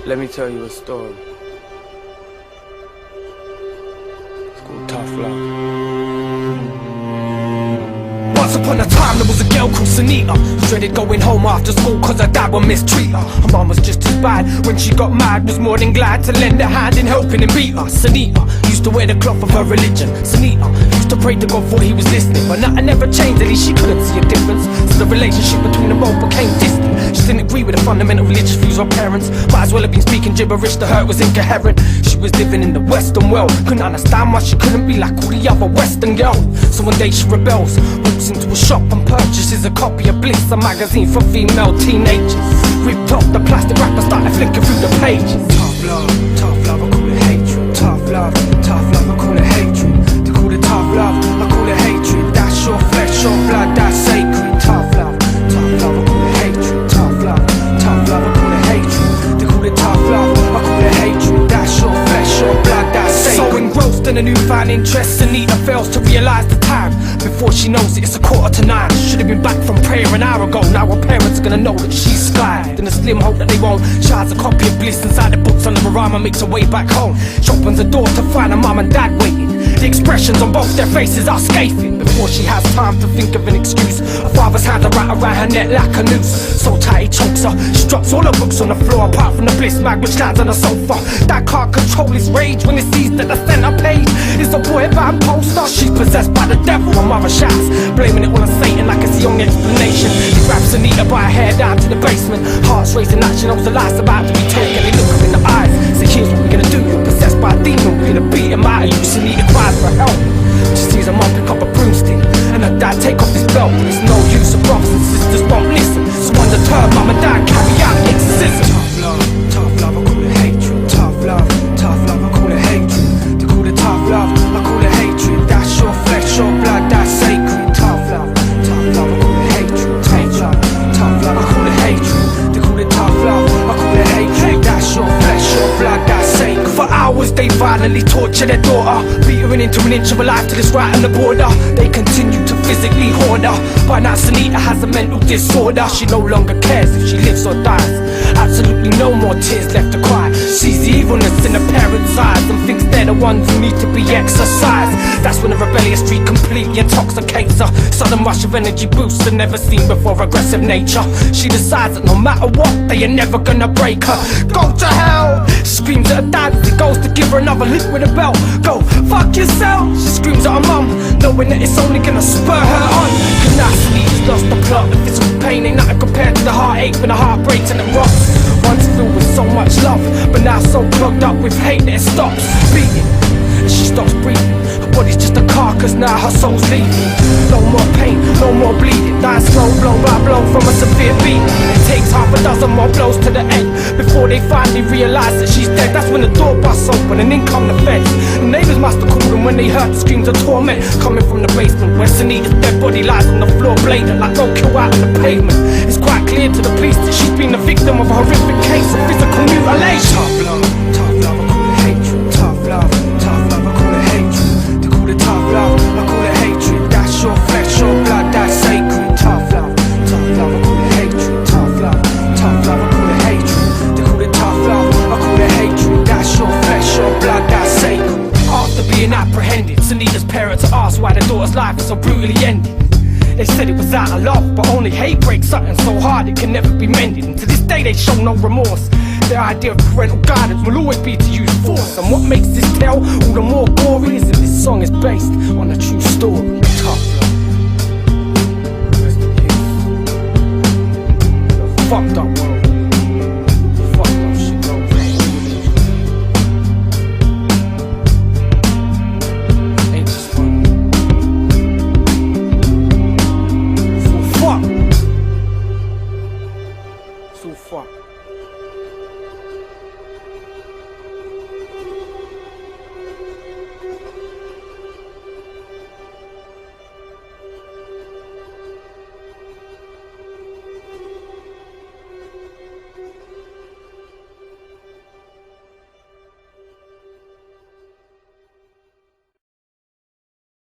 Let me tell you a story. It's called Tough Love. Once upon a time there was a girl called Sunita who dreaded going home after school cause her dad would mistreat her. Her mum was just as bad. When she got mad was more than glad to lend a hand in helping him beat her. Sunita used to wear the cloth of her religion. Sunita used to pray to God thought he was listening, but nothing ever changed, at least she couldn't see a difference. So the relationship between them both became distant. She didn't agree with the fundamental religious views of her parents. Might as well have been speaking gibberish to her, it was incoherent. She was living in the Western world, couldn't understand why she couldn't be like all the other Western girls. So one day she rebels, walks into a shop and purchases a copy of Bliss, a magazine for female teenagers. Ripped off the plastic wrapper, started flicking through the pages. Tough love, I call it hatred. Tough love, I call it hatred. They call it tough love, I call it hatred. That's your flesh, your blood, that's sacred. Tough love, I call it hatred. Tough love, I call it hatred. They call it tough love, I call it hatred. That's your flesh, your blood, that's sacred. So engrossed in a newfound interest, Anita fails to realise the time. Before she knows it, it's 8:45. Should have been back from prayer an hour ago. Now her parents are gonna know that she's skied. In a slim hope that they won't. She hides a copy of Bliss inside the books under her arm and makes her way back home. She opens the door to find her mum and dad waiting. The expressions on both their faces are scathing. Before she has time to think of an excuse, her father's hands are wrapped around her neck like a noose. So tight he chokes her. She drops all her books on the floor apart from the Bliss mag which lands on the sofa. Dad can't control his rage when he sees that the center page is a boy band poster. She's possessed by the devil. Her mother shouts, blaming it all on Satan like it's the only explanation. He grabs Anita by her hair down to the basement. Heart's racing like she knows the life's about to be taken. They look her in the eyes, say here's what we're gonna do. You're possessed by a demon, we're gonna beat him out of you. Anita cries for help. She sees her mum pick up a broomstick and her dad take off his belt. But it's no use, her brothers and sisters won't listen. So undeterred, mum and dad carry out the exorcism. Tough love, I call it hatred. Tough love, I call it hatred. They call it tough love, I call it hatred. That's your flesh, your blood, that's sacred. Tough love, I call it hatred. Tough love, I call it hatred. They call it tough love, I call it hatred. That's your flesh, your blood, that's sacred. For hours they violently torture their daughter, beating into an inch of her life till it's right on the border. They continue to physically hoard her. By now Sunita has a mental disorder. She no longer cares if she lives or dies. Absolutely no more tears left to cry. Sees the evilness in her parents' eyes and thinks they're the ones who need to be exercised. That's when a rebellious streak completely intoxicates her. Sudden rush of energy boosts a never seen before aggressive nature. She decides that no matter what, they are never gonna break her. Go to hell! Screams at her dad as he goes to give her another lick with a belt. Go, fuck yourself! She screams at her mum, knowing that it's only gonna spur her on. Cause now Sunita's lost the plot. The physical pain ain't nothing compared to the heartache when the heart breaks and it rocks. Once filled with so much love, but now so clogged up with hate that it stops beating. And she stops breathing. Her body's just a carcass, now her soul's leaving. No more pain, no more bleeding. Dying slow, blow by blow from a severe beating. It takes half a dozen more blows to the end before they finally realise that she's dead. That's when the door busts open and in come the feds. The neighbours must have called them when they heard the screams of torment coming from the basement where Sunita's dead body lies on the floor, bladed like roadkill out on the pavement. It's quite clear to the police that she's been the victim of a horrific case of physical mutilation. Tough love, I call it hatred. Tough love, I call it hatred. They call it tough love, I call it hatred. That's your flesh, your blood, that's sacred. Tough love, I call it hatred. Tough love, I call it hatred. They call it tough love, I call it hatred. That's your flesh, your blood, that's sacred. After being apprehended, Sunita's parents are asked why their daughter's life is so brutally ended. They said it was out of love, but only hate breaks something so hard it can never be mended. And to this day they show no remorse. Their idea of parental guidance will always be to use force. And what makes this tale all the more gory is that this song is based on a true story. Tough love. Rest in peace. Fucked up.